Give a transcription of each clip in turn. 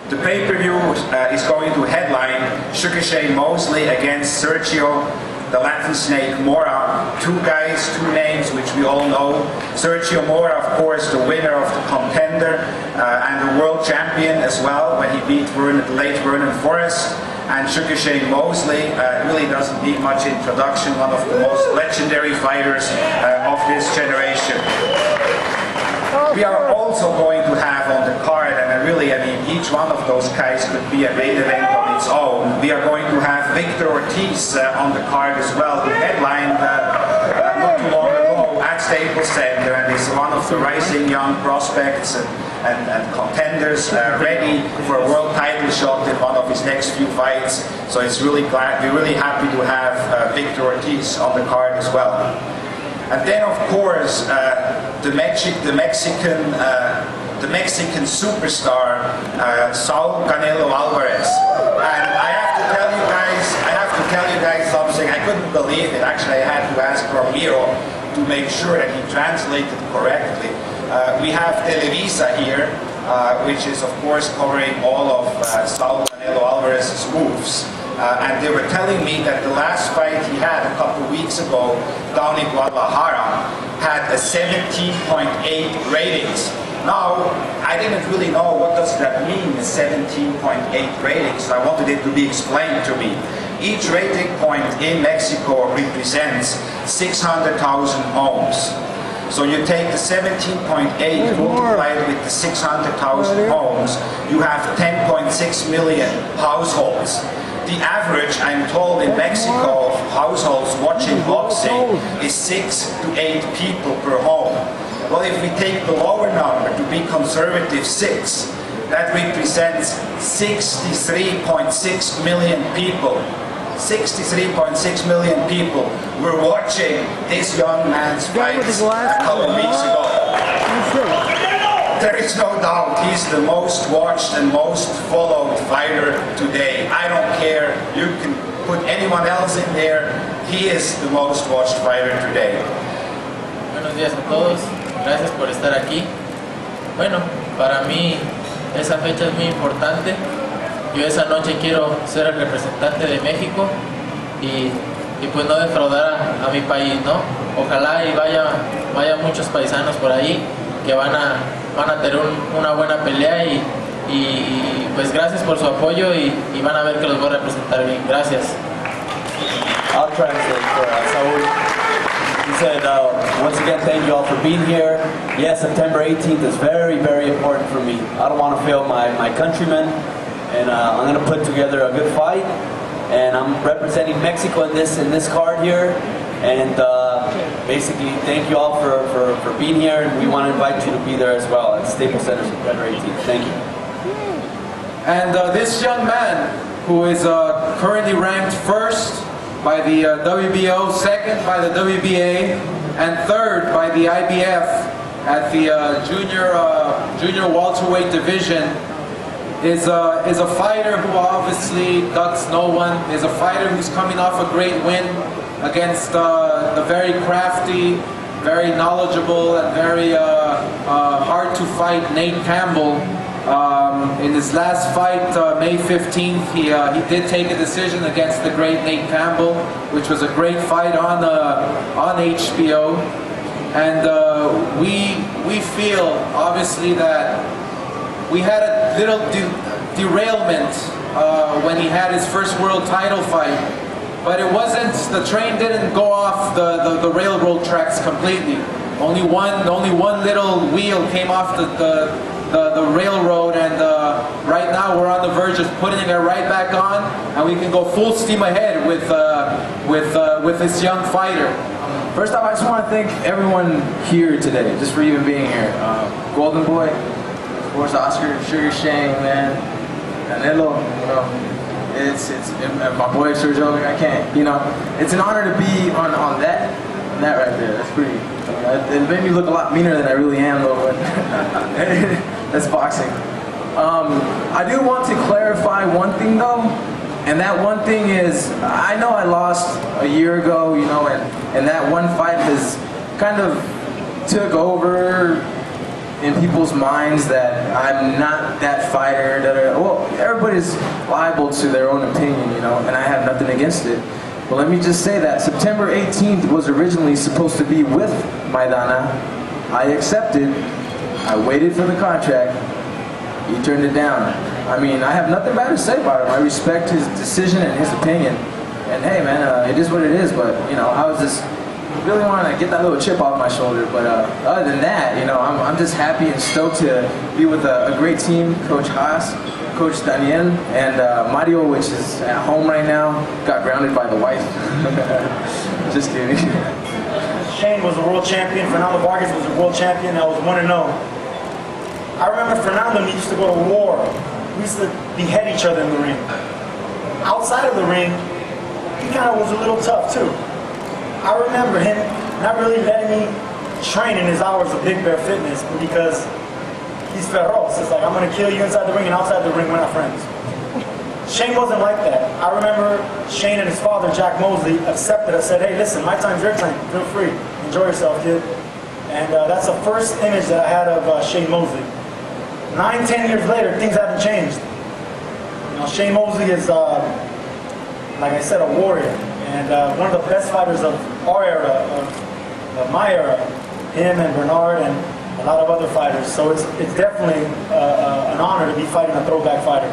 The pay-per-view is going to headline Sugar Shane Mosley against Sergio the Latin Snake Mora. Two guys, two names which we all know. Sergio Mora, of course, the winner of the Contender and the world champion as well when he beat the late Vernon Forrest. And Sugar Shane Mosley really doesn't need much introduction, one of the most legendary fighters of this generation. We are also going to have on the card, and I mean, each one of those guys could be a main event on its own. We are going to have Victor Ortiz on the card as well, who headlined not too long ago at Staples Center, and is one of the rising young prospects and contenders ready for a world title shot in one of his next few fights. So we're really happy to have Victor Ortiz on the card as well. And then, of course, the Mexican superstar Saul Canelo Alvarez. And I have to tell you guys something. I couldn't believe it. Actually, I had to ask Ramiro to make sure that he translated correctly. We have Televisa here, which is, of course, covering all of Saul Canelo Alvarez's moves. And they were telling me that the last fight he had a couple of weeks ago down in Guadalajara had a 17.8 ratings. Now, I didn't really know what does that mean, a 17.8 rating, so I wanted it to be explained to me. Each rating point in Mexico represents 600,000 homes. So you take the 17.8 multiplied with the 600,000 homes, you have 10.6 million households. The average, I'm told, in Mexico of households watching boxing is 6 to 8 people per home. Well, if we take the lower number to be conservative, 6, that represents 63.6 million people. 63.6 million people were watching this young man's fight a couple of weeks ago. There is no doubt he's the most watched and most followed fighter today. I don't care, you can put anyone else in there, he is the most watched fighter today. Buenos días a todos, gracias por estar aquí. Bueno, para mí esa fecha es muy importante. Yo esa noche quiero ser el representante de México y pues no defraudar a mi país, ¿no? Ojalá y vaya muchos paisanos por ahí que van a tener una buena pelea y pues gracias por su apoyo y van a ver que los voy a representar bien. Gracias. I'll translate for Saul. He said, once again, thank you all for being here. Yes, September 18th is very, very important for me. I don't want to fail my countrymen, and I'm going to put together a good fight. And I'm representing Mexico in this card here. And basically, thank you all for being here, and we want to invite you to be there as well at Staples Center September 18th. Thank you. And this young man, who is currently ranked first by the WBO, second by the WBA, and third by the IBF at the junior welterweight division, is a fighter who obviously ducks no one. Is a fighter who's coming off a great win against the very crafty, very knowledgeable, and very hard to fight Nate Campbell. In his last fight, May 15th, he did take a decision against the great Nate Campbell, which was a great fight on HBO. And we feel, obviously, that we had a little derailment when he had his first world title fight. But it wasn't, the train didn't go off the railroad tracks completely. Only one little wheel came off the railroad, and right now we're on the verge of putting it right back on, and we can go full steam ahead with this young fighter. First off, I just want to thank everyone here today, just for even being here. Golden Boy, of course, Oscar, Sugar Shane, man, Canelo, you know, it's my boy Sergio. I can't, you know, it's an honor to be on that right there. That's pretty. It made me look a lot meaner than I really am, though. But that's boxing. I do want to clarify one thing, though. And that one thing is, I know I lost a year ago, you know, and that one fight has kind of took over in people's minds that I'm not that fighter. Well, everybody's liable to their own opinion, you know, and I have nothing against it. But let me just say that September 18th was originally supposed to be with Maidana. I accepted. I waited for the contract. He turned it down. I mean, I have nothing bad to say about him. I respect his decision and his opinion. And hey, man, it is what it is. But you know, I was just really wanting to get that little chip off my shoulder. But other than that, you know, I'm just happy and stoked to be with a great team, Coach Haas, Coach Daniel, and Mario, which is at home right now. Got grounded by the wife. Just kidding. Shane was a world champion. Fernando Vargas was a world champion. I was 1-0. I remember Fernando and he used to go to war. We used to behead each other in the ring. Outside of the ring, he kind of was a little tough too. I remember him not really letting me train in his hours of Big Bear Fitness because he's feroz. It's like, I'm going to kill you inside the ring, and outside the ring, we're not friends. Shane wasn't like that. I remember Shane and his father, Jack Mosley, accepted us, said, hey, listen, my time's your time. Feel free. Enjoy yourself, kid. And that's the first image that I had of Shane Mosley. 9-10 years later, things haven't changed. You know, Shane Mosley is, like I said, a warrior. And one of the best fighters of our era, of my era, him and Bernard and a lot of other fighters. So it's definitely an honor to be fighting a throwback fighter.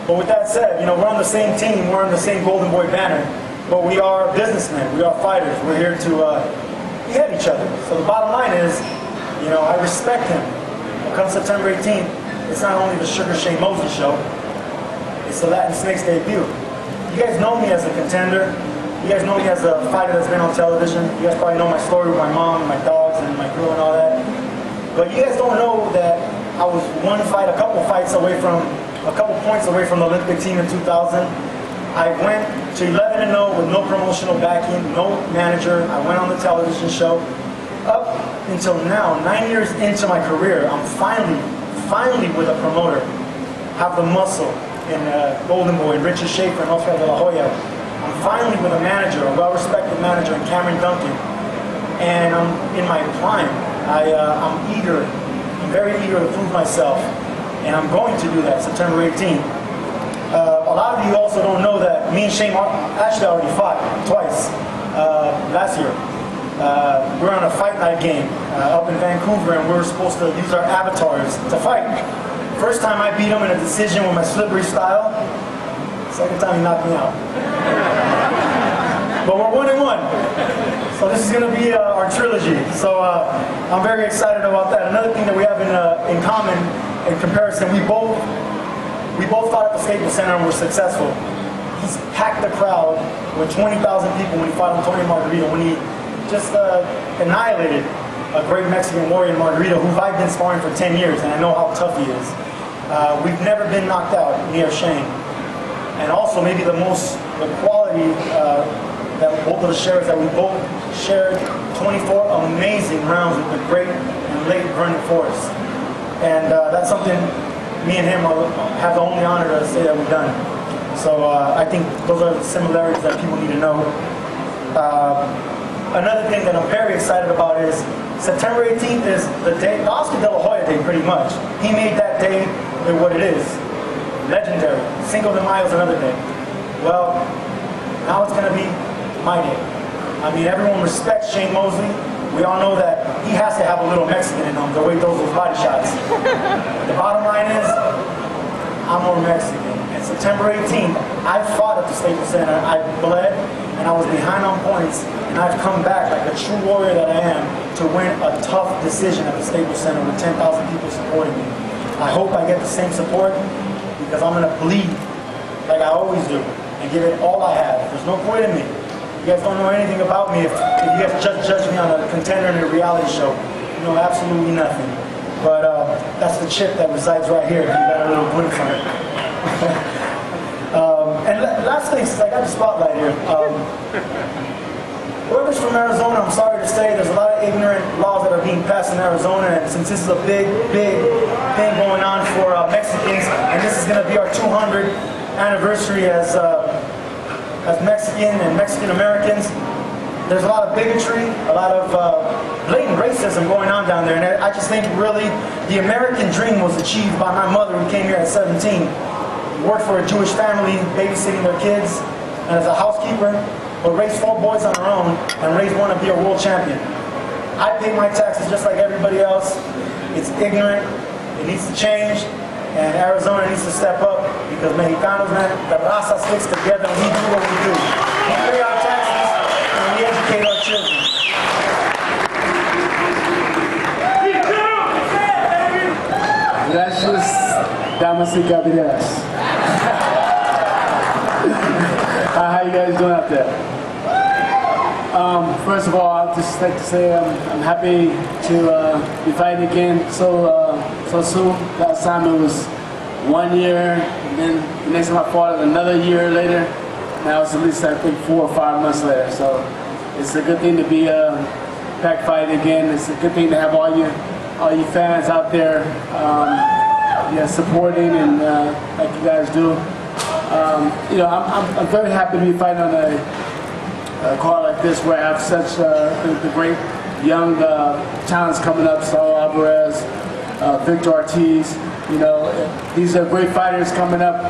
But with that said, you know, we're on the same team, we're on the same Golden Boy banner, but we are businessmen, we are fighters. We're here to behead each other. So the bottom line is, you know, I respect him. But come September 18th, it's not only the Sugar Shane Mosley show, it's the Latin Snakes debut. You guys know me as a contender. You guys know me as a fighter that's been on television. You guys probably know my story with my mom and my dogs and my crew and all that. But you guys don't know that I was a couple points away from the Olympic team in 2000. I went to 11-0 with no promotional backing, no manager. I went on the television show. Up until now, 9 years into my career, I'm finally with a promoter. Have the muscle in Golden Boy, and Richard Schaefer, and Oscar de la Hoya. I'm finally with a manager, a well-respected manager in Cameron Duncan. And I'm in my prime. I'm very eager to prove myself. And I'm going to do that September 18th. A lot of you also don't know that me and Shane actually already fought twice last year. We were on a fight night game up in Vancouver, and we were supposed to use our avatars to fight. First time I beat him in a decision with my slippery style. Second time he knocked me out. But we're 1-1. So this is going to be our trilogy. So I'm very excited about that. Another thing that we have in common, in comparison, we both fought at the Staples Center and were successful. He's packed the crowd with 20,000 people when he fought Antonio Margarito, when he just annihilated a great Mexican warrior in Margarito, who I've been sparring for 10 years, and I know how tough he is. We've never been knocked out near Shane. And also maybe the quality that both of the shares that we both shared 24 amazing rounds with the great and late Vernon Forrest. And that's something me and him have the only honor to say that we've done. So I think those are the similarities that people need to know. Another thing that I'm very excited about is September 18th is the day, the Oscar de la Hoya day pretty much. He made that day what it is. Legendary. Cinco de Mayo is another day. Well, now it's going to be my day. I mean, everyone respects Shane Mosley. We all know that he has to have a little Mexican in him the way he throws those body shots. The bottom line is, I'm more Mexican. And September 18th, I fought at the Staples Center. I bled, and I was behind on points, and I've come back like a true warrior that I am to win a tough decision at the Staples Center with 10,000 people supporting me. I hope I get the same support, because I'm going to bleed like I always do and give it all I have. There's no quitting me. You guys don't know anything about me if you guys just judge me on a contender in a reality show. You know absolutely nothing. But that's the chip that resides right here. You got a little glimpse on it. And last thing, since I got the spotlight here. Whoever's from Arizona, I'm sorry to say, there's a lot of ignorant laws that are being passed in Arizona, and since this is a big thing going on for Mexicans, and this is going to be our 200th anniversary as Mexican and Mexican Americans, there's a lot of bigotry, a lot of blatant racism going on down there. And I just think really the American dream was achieved by my mother, who came here at 17, worked for a Jewish family, babysitting their kids, and as a housekeeper, but raised 4 boys on her own and raised one to be a world champion. I pay my taxes just like everybody else. It's ignorant. It needs to change. And Arizona needs to step up because Mexicanos, man, the raza sticks together and we do what we do. We pay our taxes and we educate our children. Gracias, damas y caballeros. How you guys doing out there? First of all, I'd just like to say I'm happy to be fighting again so soon. Last time it was 1 year, and then the next time I fought it another year later. Now it's at least I think 4 or 5 months later. So it's a good thing to be back fighting again. It's a good thing to have all you fans out there supporting and like you guys do. I'm very happy to be fighting on a card like this where I have such the great young talents coming up, Saul Alvarez, Victor Ortiz. These are great fighters coming up,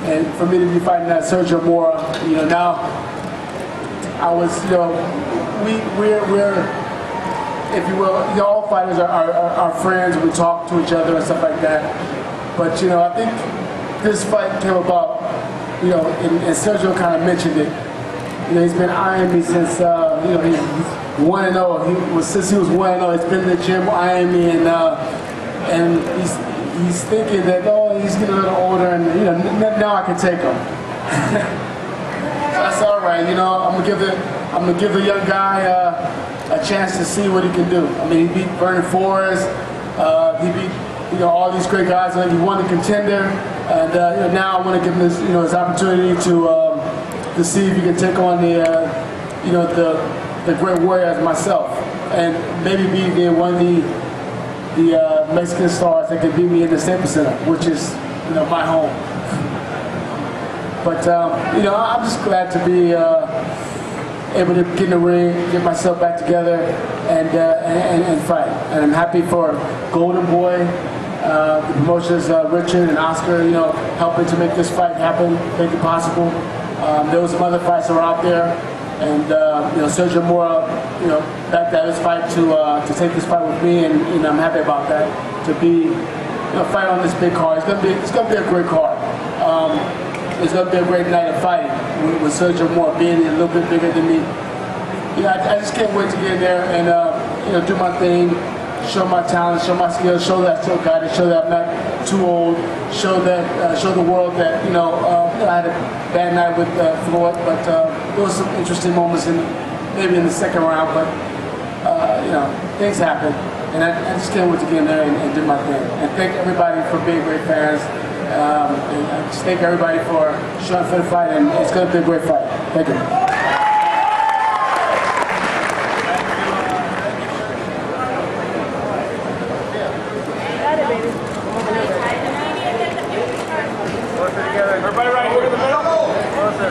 and for me to be fighting that Sergio Mora, now I was, we're if you will, all fighters are friends. We talk to each other and stuff like that. But I think this fight came about, and Sergio kind of mentioned it. He's been eyeing me since, he's 1-0. Since he was 1-0, he's been in the gym eyeing me, and he's thinking that, he's getting a little older, and now I can take him. So that's all right. I'm gonna give the young guy a chance to see what he can do. I mean, he beat Vernon Forrest. He beat all these great guys. He won the contender, and now I want to give him his opportunity to see if he can take on the great warriors myself, and maybe be one of the Mexican stars that can beat me in the Staples Center, which is my home. But I'm just glad to be able to get in the ring, get myself back together, and fight. And I'm happy for Golden Boy, the promotions, Richard and Oscar, helping to make this fight happen, make it possible. There was some other fights that were out there, and Sergio Mora, backed out his fight to take this fight with me, and I'm happy about that. To be fight on this big card, it's gonna be a great card. It's gonna be a great night of fighting with Sergio Mora being a little bit bigger than me. I just can't wait to get in there and do my thing, show my talent, show my skills, show that I'm still got it, show that I'm not too old, show the world that I had a bad night with Floyd, but there was some interesting moments maybe in the second round, but things happen, and I just can't wait to get in there and do my thing. And thank everybody for being great fans. And I just thank everybody for showing for the fight, and it's going to be a great fight. Thank you. Everybody right here in the middle. Closer.